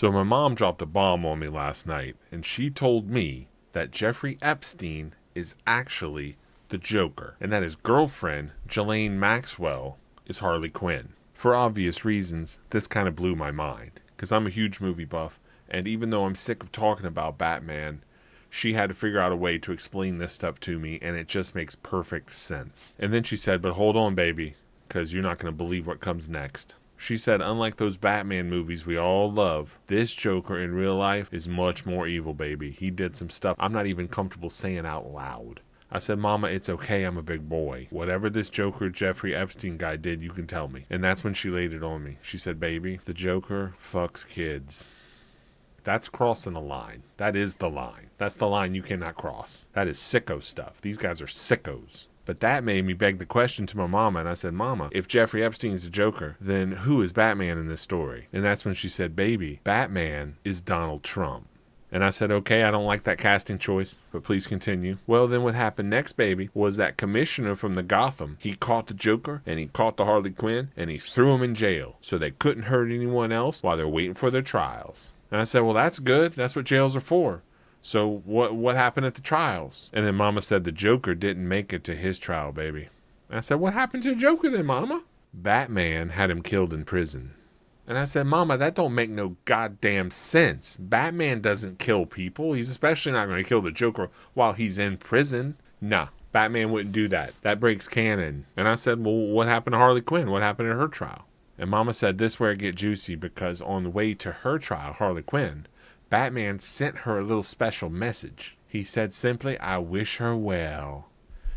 So my mom dropped a bomb on me last night, and she told me that Jeffrey Epstein is actually the Joker, and that his girlfriend, Ghislaine Maxwell, is Harley Quinn. For obvious reasons, this kind of blew my mind, because I'm a huge movie buff, and even though I'm sick of talking about Batman, she had to figure out a way to explain this stuff to me, and it just makes perfect sense. And then she said, but hold on, baby, because you're not going to believe what comes next. She said, unlike those Batman movies we all love, this Joker in real life is much more evil, baby. He did some stuff I'm not even comfortable saying out loud. I said, Mama, it's okay, I'm a big boy. Whatever this Joker Jeffrey Epstein guy did, you can tell me. And that's when she laid it on me. She said, baby, the Joker fucks kids. That's crossing the line. That is the line. That's the line you cannot cross. That is sicko stuff. These guys are sickos. But that made me beg the question to my mama, and I said, Mama, if Jeffrey Epstein is the Joker, then who is Batman in this story? And that's when she said, baby, Batman is Donald Trump. And I said, okay, I don't like that casting choice, but please continue. Well, then what happened next, baby, was that commissioner from the Gotham, he caught the Joker, and he caught the Harley Quinn, and he threw him in jail, so they couldn't hurt anyone else while they're waiting for their trials. And I said, well, that's good. That's what jails are for. So what happened at the trials? And then Mama said the Joker didn't make it to his trial, baby. And I said, what happened to the Joker then, Mama? Batman had him killed in prison. And I said, Mama, that don't make no goddamn sense. Batman doesn't kill people. He's especially not going to kill the Joker while he's in prison. Nah, Batman wouldn't do that. That breaks canon. And I said, well, what happened to Harley Quinn? What happened to her trial? And Mama said this where it get juicy, because on the way to her trial, Harley Quinn, Batman sent her a little special message. He said simply, I wish her well.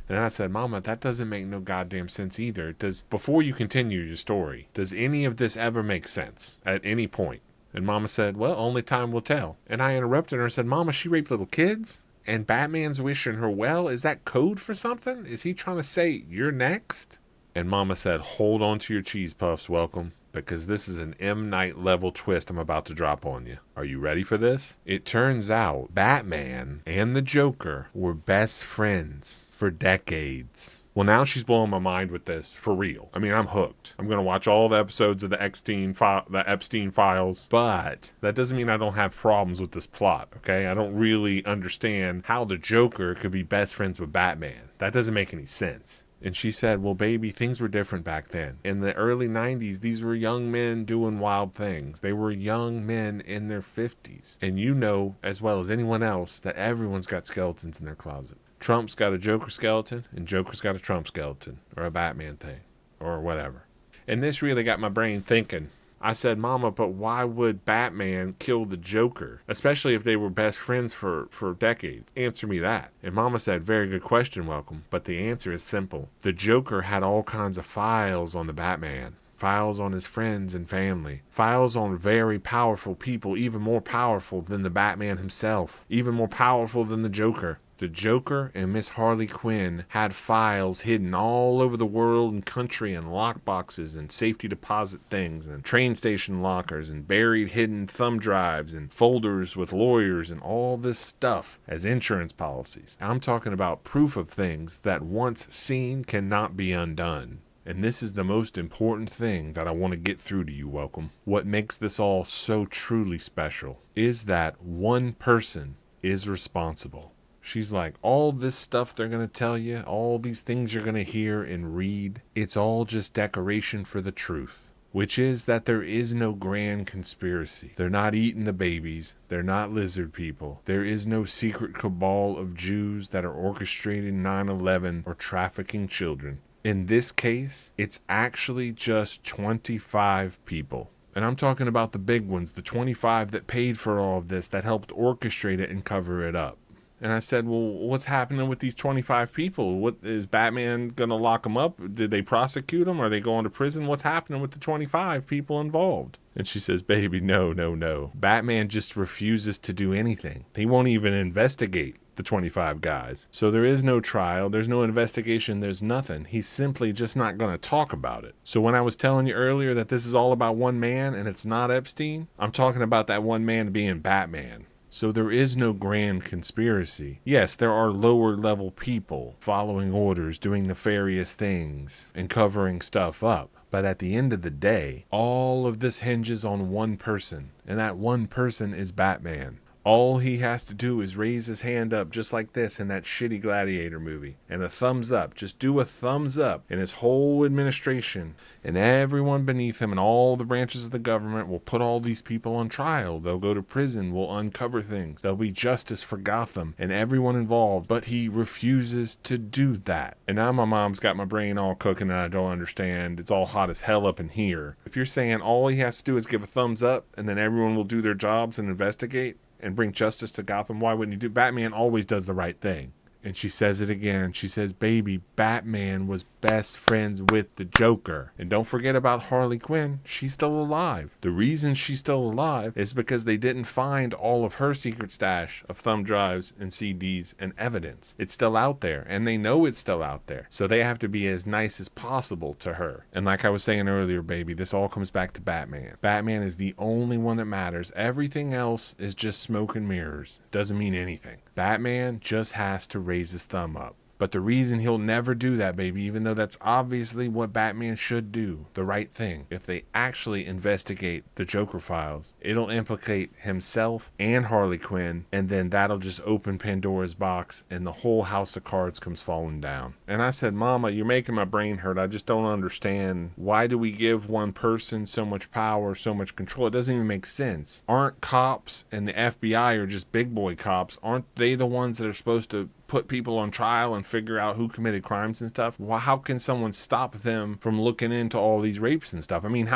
And I said, Mama, that doesn't make no goddamn sense either. Before you continue your story, does any of this ever make sense at any point? And Mama said, well, only time will tell. And I interrupted her and said, Mama, she raped little kids? And Batman's wishing her well? Is that code for something? Is he trying to say, you're next? And Mama said, hold on to your cheese puffs, welcome, because this is an M. Night level twist I'm about to drop on you. Are you ready for this? It turns out Batman and the Joker were best friends for decades. Well, now she's blowing my mind with this, for real. I mean, I'm hooked. I'm going to watch all the episodes of the Epstein files, but that doesn't mean I don't have problems with this plot, okay? I don't really understand how the Joker could be best friends with Batman. That doesn't make any sense. And she said, well, baby, things were different back then. In the early 90s, these were young men doing wild things. They were young men in their 50s. And you know, as well as anyone else, that everyone's got skeletons in their closet. Trump's got a Joker skeleton, and Joker's got a Trump skeleton, or a Batman thing, or whatever. And this really got my brain thinking. I said, Mama, but why would Batman kill the Joker? Especially if they were best friends for decades. Answer me that. And Mama said, very good question, welcome. But the answer is simple. The Joker had all kinds of files on the Batman. Files on his friends and family. Files on very powerful people, even more powerful than the Batman himself. Even more powerful than the Joker. The Joker and Miss Harley Quinn had files hidden all over the world and country, and lockboxes and safety deposit things and train station lockers and buried hidden thumb drives and folders with lawyers and all this stuff as insurance policies. I'm talking about proof of things that once seen cannot be undone. And this is the most important thing that I want to get through to you, welcome. What makes this all so truly special is that one person is responsible. She's like, all this stuff they're going to tell you, all these things you're going to hear and read, it's all just decoration for the truth, which is that there is no grand conspiracy. They're not eating the babies. They're not lizard people. There is no secret cabal of Jews that are orchestrating 9/11 or trafficking children. In this case, it's actually just 25 people. And I'm talking about the big ones, the 25 that paid for all of this, that helped orchestrate it and cover it up. And I said, well, what's happening with these 25 people? What is Batman going to lock them up? Did they prosecute them? Are they going to prison? What's happening with the 25 people involved? And she says, baby, no. Batman just refuses to do anything. He won't even investigate the 25 guys. So there is no trial. There's no investigation. There's nothing. He's simply just not going to talk about it. So when I was telling you earlier that this is all about one man and it's not Epstein, I'm talking about that one man being Batman. So there is no grand conspiracy. Yes, there are lower level people following orders, doing nefarious things, and covering stuff up. But at the end of the day, all of this hinges on one person, and that one person is Batman. All he has to do is raise his hand up just like this in that shitty Gladiator movie. And a thumbs up. Just do a thumbs up. And his whole administration and everyone beneath him and all the branches of the government will put all these people on trial. They'll go to prison. We'll uncover things. There'll be justice for Gotham and everyone involved. But he refuses to do that. And now my mom's got my brain all cooking and I don't understand. It's all hot as hell up in here. If you're saying all he has to do is give a thumbs up and then everyone will do their jobs and investigate and bring justice to Gotham, why wouldn't you do? Batman always does the right thing. And she says it again. She says, baby, Batman was best friends with the Joker. And don't forget about Harley Quinn. She's still alive. The reason she's still alive is because they didn't find all of her secret stash of thumb drives and CDs and evidence. It's still out there. And they know it's still out there. So they have to be as nice as possible to her. And like I was saying earlier, baby, this all comes back to Batman. Batman is the only one that matters. Everything else is just smoke and mirrors. Doesn't mean anything. Batman just has to raise his thumb up. But the reason he'll never do that, baby, even though that's obviously what Batman should do, the right thing, if they actually investigate the Joker files, it'll implicate himself and Harley Quinn, and then that'll just open Pandora's box, and the whole house of cards comes falling down. And I said, Mama, you're making my brain hurt. I just don't understand. Why do we give one person so much power, so much control? It doesn't even make sense. Aren't cops and the FBI or just big boy cops, aren't they the ones that are supposed to put people on trial and figure out who committed crimes and stuff? Well, how can someone stop them from looking into all these rapes and stuff? I mean,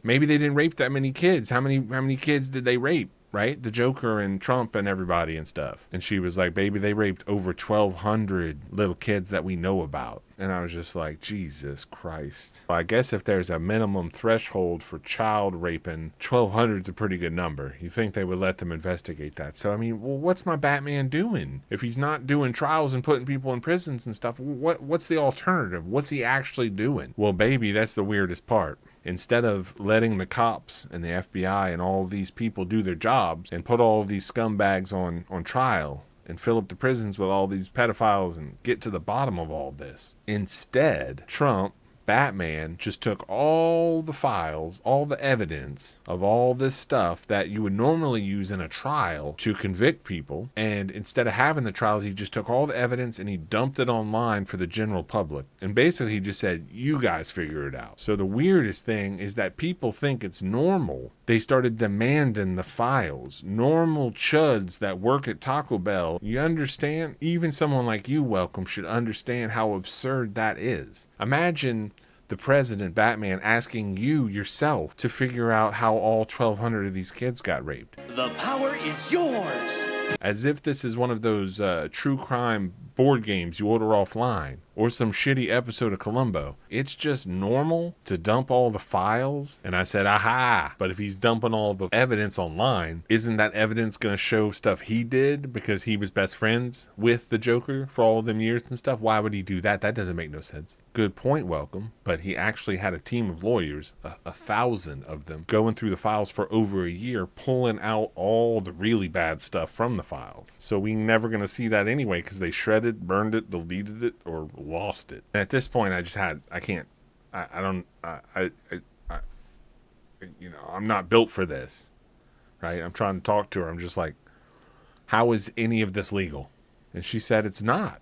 maybe they didn't rape that many kids. How many kids did they rape? Right? The Joker and Trump and everybody and stuff. And she was like, baby, they raped over 1,200 little kids that we know about. And I was just like, Jesus Christ. Well, I guess if there's a minimum threshold for child raping, 1,200 is a pretty good number. You think they would let them investigate that. So, I mean, well, what's my Batman doing? If he's not doing trials and putting people in prisons and stuff, what's the alternative? What's he actually doing? Well, baby, that's the weirdest part. Instead of letting the cops and the FBI and all these people do their jobs and put all these scumbags on trial and fill up the prisons with all these pedophiles and get to the bottom of all this, instead, Trump, Batman, just took all the files, all the evidence of all this stuff that you would normally use in a trial to convict people, and instead of having the trials, he just took all the evidence and he dumped it online for the general public. And basically he just said, you guys figure it out. So the weirdest thing is that people think it's normal. They started demanding the files. Normal chuds that work at Taco Bell, you understand? Even someone like you, Welcome, should understand how absurd that is. Imagine the president, Batman, asking you yourself to figure out how all 1,200 of these kids got raped. The power is yours. As if this is one of those true crime board games you order offline, or some shitty episode of Columbo. It's just normal to dump all the files. And I said, aha, but if he's dumping all the evidence online, isn't that evidence going to show stuff he did because he was best friends with the Joker for all of them years and stuff? Why would he do that? That doesn't make no sense. Good point, Welcome. But he actually had a team of lawyers, 1,000 of them, going through the files for over a year, pulling out all the really bad stuff from the files. So we never going to see that anyway because they shredded, burned it, deleted it, or lost it. And at this point, I'm not built for this, right? I'm trying to talk to her. I'm just like, how is any of this legal? And she said it's not,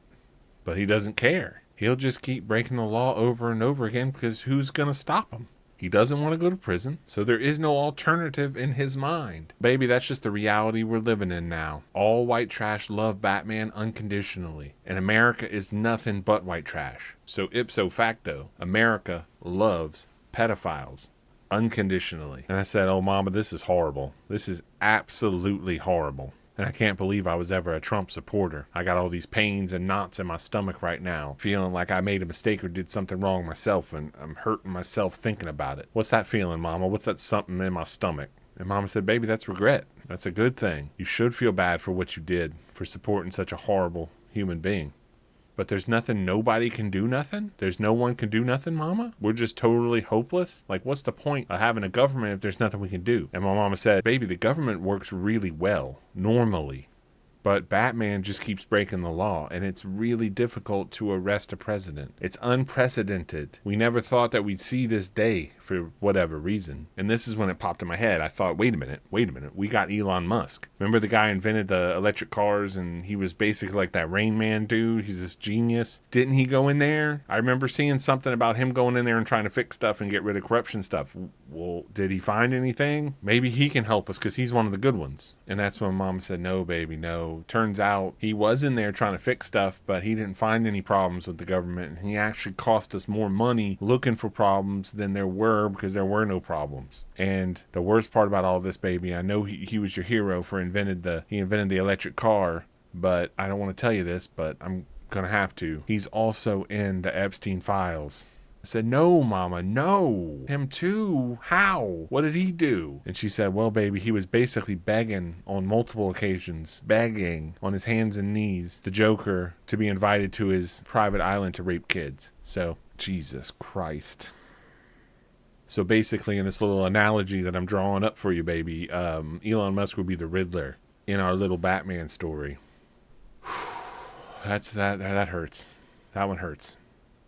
but he doesn't care. He'll just keep breaking the law over and over again because who's going to stop him? He doesn't want to go to prison, so there is no alternative in his mind. Baby, that's just the reality we're living in now. All white trash love Batman unconditionally, and America is nothing but white trash. So ipso facto, America loves pedophiles unconditionally. And I said, oh, Mama, this is horrible. This is absolutely horrible. And I can't believe I was ever a Trump supporter. I got all these pains and knots in my stomach right now, feeling like I made a mistake or did something wrong myself, and I'm hurting myself thinking about it. What's that feeling, Mama? What's that something in my stomach? And Mama said, baby, that's regret. That's a good thing. You should feel bad for what you did, for supporting such a horrible human being. But there's nothing, nobody can do nothing? There's no one can do nothing, Mama? We're just totally hopeless? Like, what's the point of having a government if there's nothing we can do? And my mama said, baby, the government works really well, normally. But Batman just keeps breaking the law, and it's really difficult to arrest a president. It's unprecedented. We never thought that we'd see this day for whatever reason. And this is when it popped in my head. I thought, wait a minute. We got Elon Musk. Remember the guy invented the electric cars, and he was basically like that Rain Man dude? He's this genius. Didn't he go in there? I remember seeing something about him going in there and trying to fix stuff and get rid of corruption stuff. Well, did he find anything? Maybe he can help us because he's one of the good ones. And that's when Mom said, no, baby, no. Turns out he was in there trying to fix stuff, but he didn't find any problems with the government. And he actually cost us more money looking for problems than there were because there were no problems. And the worst part about all this, baby, I know he was your hero for invented the electric car, but I don't want to tell you this, but I'm going to have to. He's also in the Epstein files. I said, no, Mama, no. Him too? How? What did he do? And she said, well, baby, he was basically begging on multiple occasions, begging on his hands and knees, the Joker, to be invited to his private island to rape kids. So, Jesus Christ. So basically, in this little analogy that I'm drawing up for you, baby, Elon Musk would be the Riddler in our little Batman story. That hurts. That one hurts.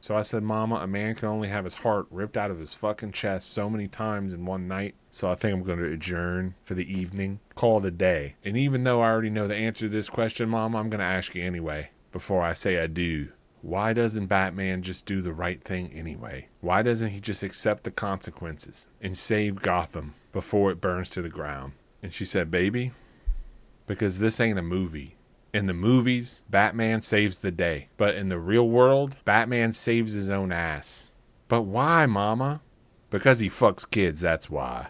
So I said, Mama, a man can only have his heart ripped out of his fucking chest so many times in one night. So I think I'm going to adjourn for the evening. Call it a day. And even though I already know the answer to this question, Mama, I'm going to ask you anyway before I say I do. Why doesn't Batman just do the right thing anyway? Why doesn't he just accept the consequences and save Gotham before it burns to the ground? And she said, baby, because this ain't a movie. In the movies, Batman saves the day. But in the real world, Batman saves his own ass. But why, Mama? Because he fucks kids, that's why.